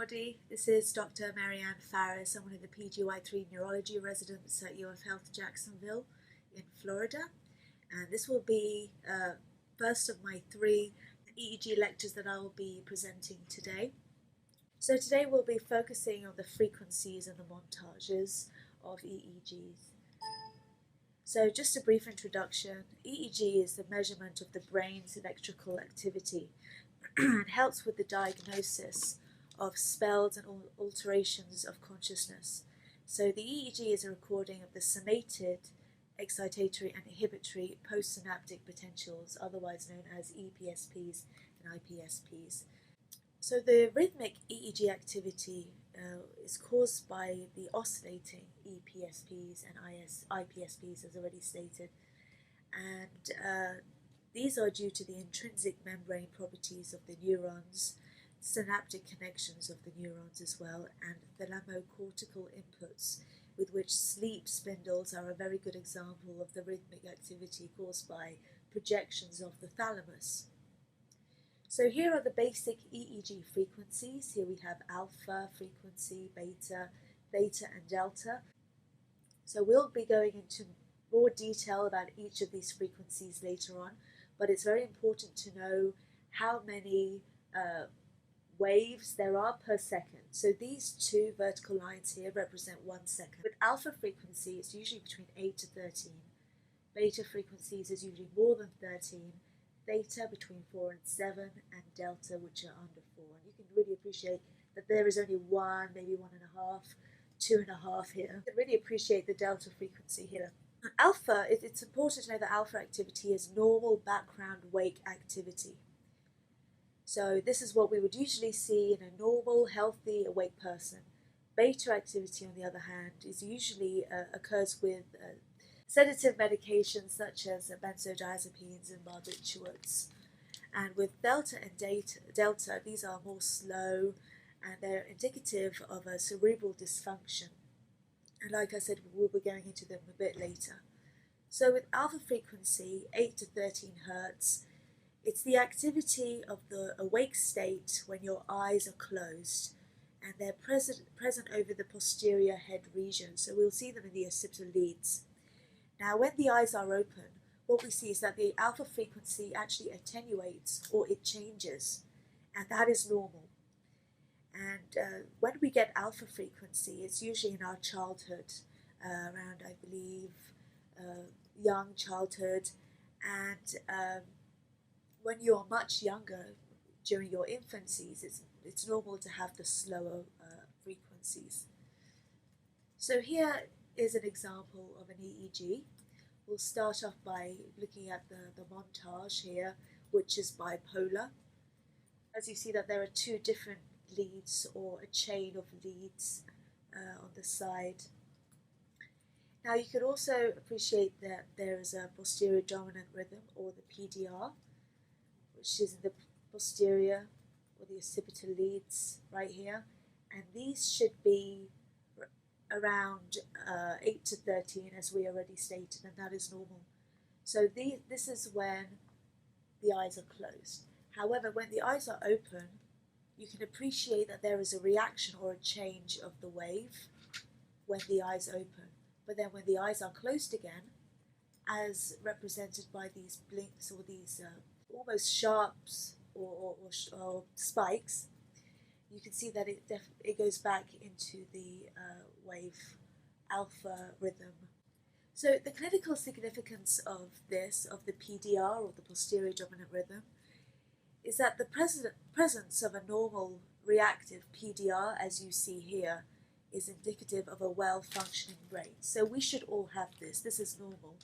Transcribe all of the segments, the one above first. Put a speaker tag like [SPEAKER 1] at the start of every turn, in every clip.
[SPEAKER 1] everybody. This is Dr. Marianne Farris. I'm one of the PGY3 neurology residents at UF Health Jacksonville in Florida. And this will be first of my 3 EEG lectures that I will be presenting today. So today we'll be focusing on the frequencies and the montages of EEGs. So just a brief introduction. EEG is the measurement of the brain's electrical activity and helps with the diagnosis of spells and alterations of consciousness. So the EEG is a recording of the summated excitatory and inhibitory postsynaptic potentials, otherwise known as EPSPs and IPSPs. So the rhythmic EEG activity is caused by the oscillating EPSPs and IPSPs, as already stated, and these are due to the intrinsic membrane properties of the neurons, synaptic connections of the neurons as well, and thalamocortical inputs, with which sleep spindles are a very good example of the rhythmic activity caused by projections of the thalamus. So here are the basic EEG frequencies. Here we have alpha frequency, beta, theta and delta. So we'll be going into more detail about each of these frequencies later on, but it's very important to know how many waves there are per second. So these 2 vertical lines here represent 1 second. With alpha frequency, it's usually between 8 to 13. Beta frequencies is usually more than 13. Theta between 4 and 7, and delta, which are under 4. And you can really appreciate that there is only 1, maybe 1.5, 2.5 here. You can really appreciate the delta frequency here. Alpha, it's important to know that alpha activity is normal background wake activity. So this is what we would usually see in a normal, healthy, awake person. Beta activity, on the other hand, is usually occurs with sedative medications such as benzodiazepines and barbiturates. And with delta and delta, these are more slow and they're indicative of a cerebral dysfunction. And like I said, we'll be going into them a bit later. So with alpha frequency, 8 to 13 hertz, it's the activity of the awake state when your eyes are closed and they're present over the posterior head region. So we'll see them in the occipital leads. Now when the eyes are open, what we see is that the alpha frequency actually attenuates or it changes, and that is normal. And when we get alpha frequency, it's usually in our childhood, around, I believe, young childhood. And when you're much younger, during your infancies, it's normal to have the slower frequencies. So here is an example of an EEG. We'll start off by looking at the montage here, which is bipolar. As you see that there are 2 different leads, or a chain of leads on the side. Now you can also appreciate that there is a posterior dominant rhythm, or the PDR, which is in the posterior or the occipital leads right here, and these should be around 8 to 13, as we already stated, and that is normal. So this is when the eyes are closed. However, when the eyes are open, you can appreciate that there is a reaction or a change of the wave when the eyes open. But then when the eyes are closed again, as represented by these blinks or these almost sharps or spikes, you can see that it goes back into the wave alpha rhythm. So the clinical significance of the PDR, or the posterior dominant rhythm, is that the presence of a normal reactive PDR, as you see here, is indicative of a well-functioning brain. So we should all have this. This is normal.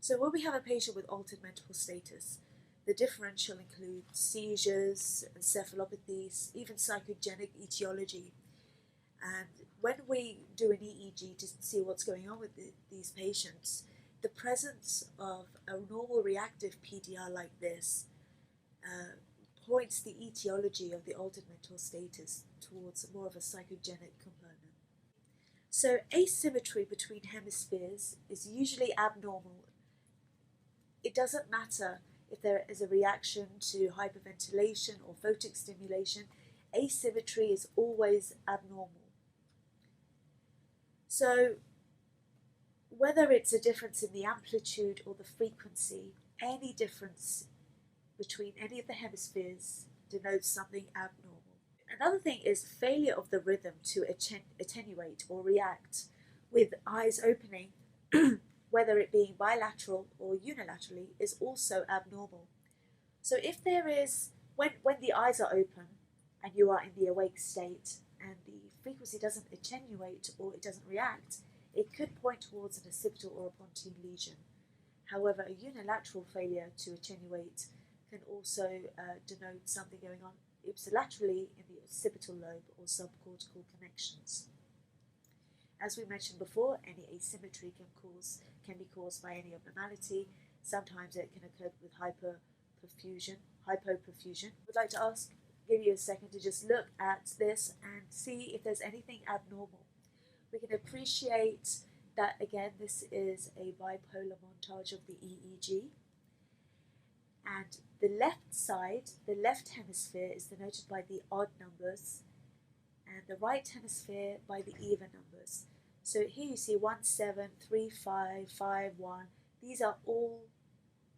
[SPEAKER 1] So when we have a patient with altered mental status, the differential includes seizures, encephalopathies, even psychogenic etiology. And when we do an EEG to see what's going on with these patients, the presence of a normal reactive PDR like this points the etiology of the altered mental status towards more of a psychogenic component. So asymmetry between hemispheres is usually abnormal. It doesn't matter if there is a reaction to hyperventilation or photic stimulation, asymmetry is always abnormal. So whether it's a difference in the amplitude or the frequency, any difference between any of the hemispheres denotes something abnormal. Another thing is failure of the rhythm to attenuate or react with eyes opening, whether it being bilateral or unilaterally, is also abnormal. So if there is, when the eyes are open and you are in the awake state and the frequency doesn't attenuate or it doesn't react, it could point towards an occipital or a pontine lesion. However, a unilateral failure to attenuate can also denote something going on ipsilaterally in the occipital lobe or subcortical connections. As we mentioned before, any asymmetry can be caused by any abnormality. Sometimes it can occur with hypoperfusion. I'd like to give you a second to just look at this and see if there's anything abnormal. We can appreciate that, again, this is a bipolar montage of the EEG. And the left side, the left hemisphere, is denoted by the odd numbers, and the right hemisphere by the even numbers. So here you see 1, 7, 3, 5, 5, 1. These are all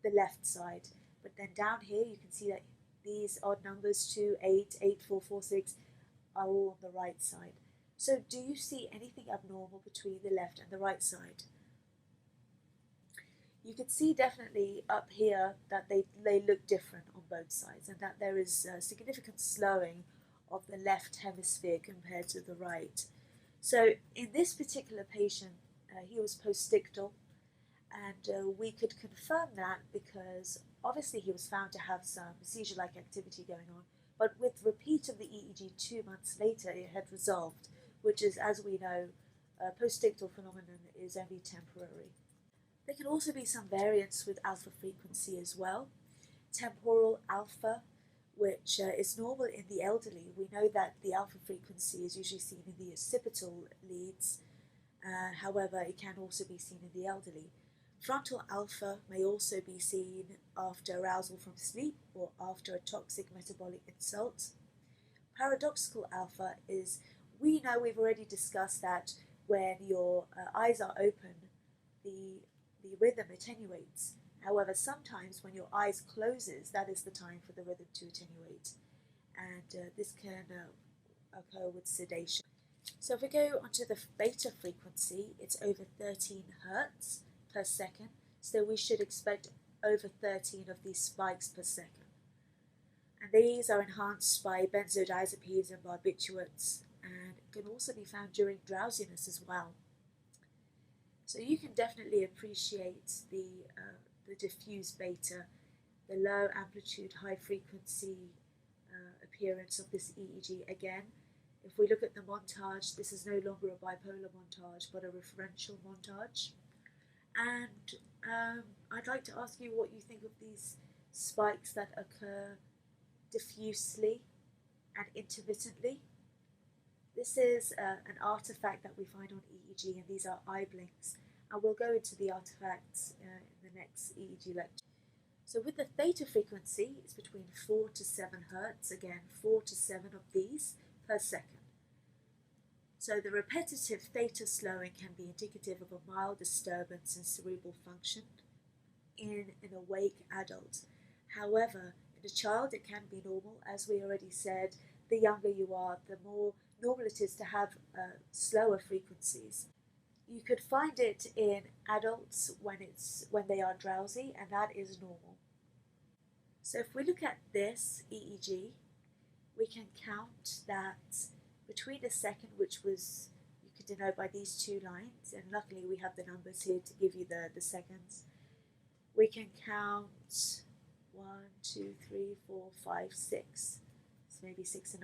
[SPEAKER 1] the left side. But then down here you can see that these odd numbers, 2, 8, 8, 4, 4, 6, are all on the right side. So do you see anything abnormal between the left and the right side? You can see definitely up here that they look different on both sides, and that there is a significant slowing of the left hemisphere compared to the right. So in this particular patient, he was postictal, and we could confirm that because obviously he was found to have some seizure-like activity going on, but with repeat of the EEG 2 months later, it had resolved, which is, as we know, postictal phenomenon is only temporary. There can also be some variance with alpha frequency as well. Temporal alpha, which is normal in the elderly. We know that the alpha frequency is usually seen in the occipital leads. However, it can also be seen in the elderly. Frontal alpha may also be seen after arousal from sleep or after a toxic metabolic insult. Paradoxical alpha is, we know we've already discussed that when your eyes are open, the rhythm attenuates. However, sometimes when your eyes closes, that is the time for the rhythm to attenuate, and this can occur with sedation. So if we go onto the beta frequency, it's over 13 hertz per second, so we should expect over 13 of these spikes per second. And these are enhanced by benzodiazepines and barbiturates, and can also be found during drowsiness as well. So you can definitely appreciate the diffuse beta, the low amplitude, high frequency appearance of this EEG. Again, if we look at the montage, this is no longer a bipolar montage, but a referential montage. And I'd like to ask you what you think of these spikes that occur diffusely and intermittently. This is an artifact that we find on EEG, and these are eye blinks. And we'll go into the artifacts in the next EEG lecture. So with the theta frequency, it's between 4 to 7 hertz. Again, 4 to 7 of these per second. So the repetitive theta slowing can be indicative of a mild disturbance in cerebral function in an awake adult. However, in a child it can be normal. As we already said, the younger you are, the more normal it is to have slower frequencies. You could find it in adults when they are drowsy, and that is normal. So if we look at this EEG, we can count that between a second, which was, you could denote by these 2 lines, and luckily we have the numbers here to give you the seconds. We can count 1, 2, 3, 4, 5, 6. So maybe 6.5.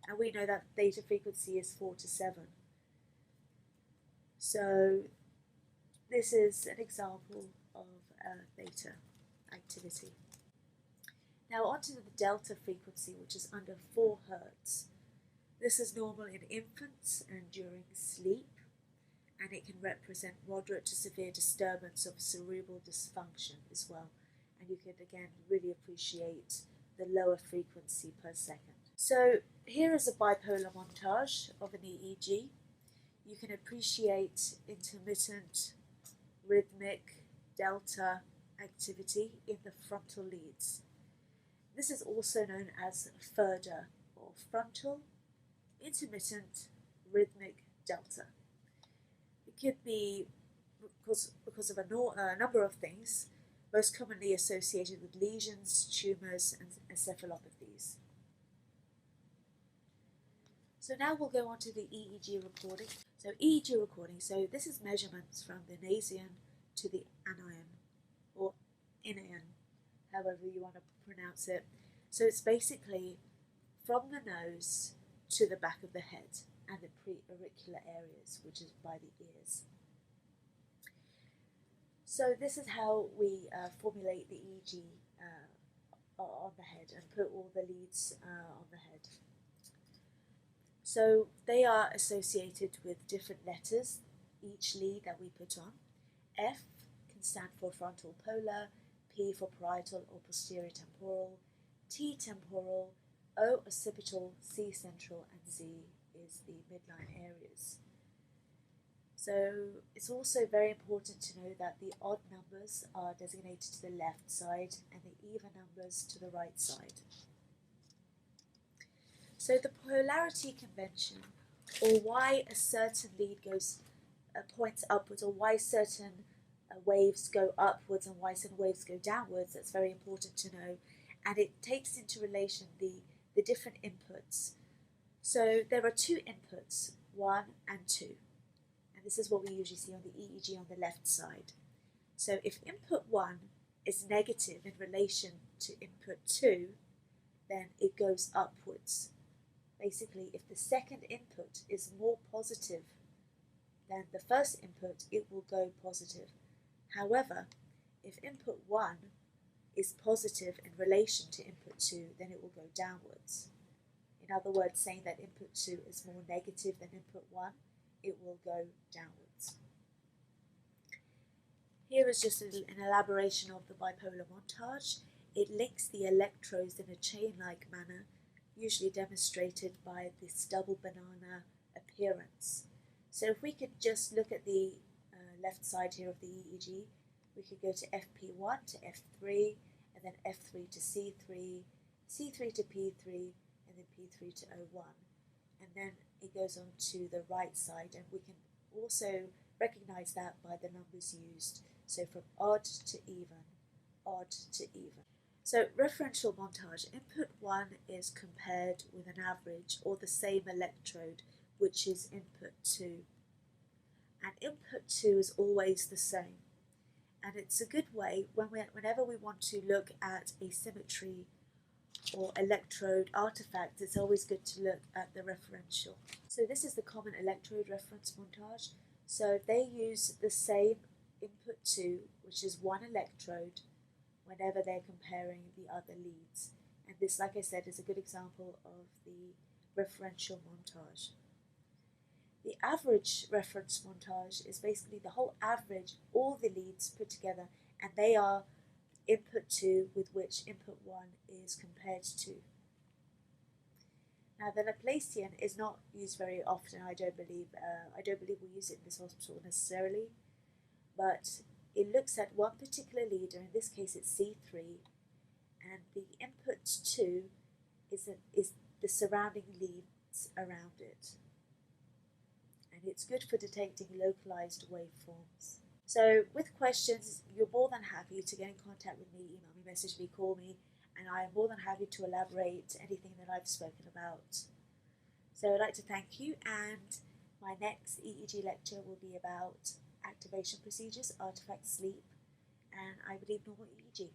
[SPEAKER 1] And we know that theta frequency is 4 to 7. So this is an example of theta activity. Now onto the delta frequency, which is under 4 hertz. This is normal in infants and during sleep, and it can represent moderate to severe disturbance of cerebral dysfunction as well. And you can again really appreciate the lower frequency per second. So here is a bipolar montage of an EEG. You can appreciate intermittent rhythmic delta activity in the frontal leads. This is also known as FIRDA, or frontal intermittent rhythmic delta. It could be because of a number of things, most commonly associated with lesions, tumours, and encephalopathies. So now we'll go on to the EEG recording. So EEG recording, so this is measurements from the nasion to the anion, or inion, however you want to pronounce it. So it's basically from the nose to the back of the head and the preauricular areas, which is by the ears. So this is how we formulate the EEG on the head and put all the leads on the head. So they are associated with different letters, each lead that we put on. F can stand for frontal polar, P for parietal or posterior temporal, T temporal, O occipital, C central, and Z is the midline areas. So it's also very important to know that the odd numbers are designated to the left side and the even numbers to the right side. So the polarity convention, or why a certain lead points upwards, or why certain waves go upwards and why certain waves go downwards, that's very important to know. And it takes into relation the different inputs. So there are two inputs, 1 and 2. And this is what we usually see on the EEG on the left side. So if input 1 is negative in relation to input 2, then it goes upwards. Basically, if the second input is more positive than the first input, it will go positive. However, if input 1 is positive in relation to input 2, then it will go downwards. In other words, saying that input 2 is more negative than input 1, it will go downwards. Here is just an elaboration of the bipolar montage. It links the electrodes in a chain-like manner, usually demonstrated by this double banana appearance. So if we could just look at the left side here of the EEG, we could go to FP1 to F3, and then F3 to C3, C3 to P3, and then P3 to O1. And then it goes on to the right side, and we can also recognize that by the numbers used. So from odd to even, odd to even. So referential montage, input 1 is compared with an average or the same electrode, which is input 2. And input 2 is always the same. And it's a good way whenever we want to look at asymmetry or electrode artifacts, it's always good to look at the referential. So this is the common electrode reference montage. So they use the same input 2, which is one electrode, whenever they're comparing the other leads. And this, like I said, is a good example of the referential montage. The average reference montage is basically the whole average, all the leads put together, and they are input 2 with which input 1 is compared to. Now the Laplacian is not used very often, I don't believe we use it in this hospital necessarily, but it looks at one particular leader, in this case it's C3, and the input 2 is the surrounding leads around it. And it's good for detecting localized waveforms. So with questions, you're more than happy to get in contact with me, email me, message me, call me, and I am more than happy to elaborate anything that I've spoken about. So I'd like to thank you, and my next EEG lecture will be about activation procedures, artifact sleep, and I believe normal EEG.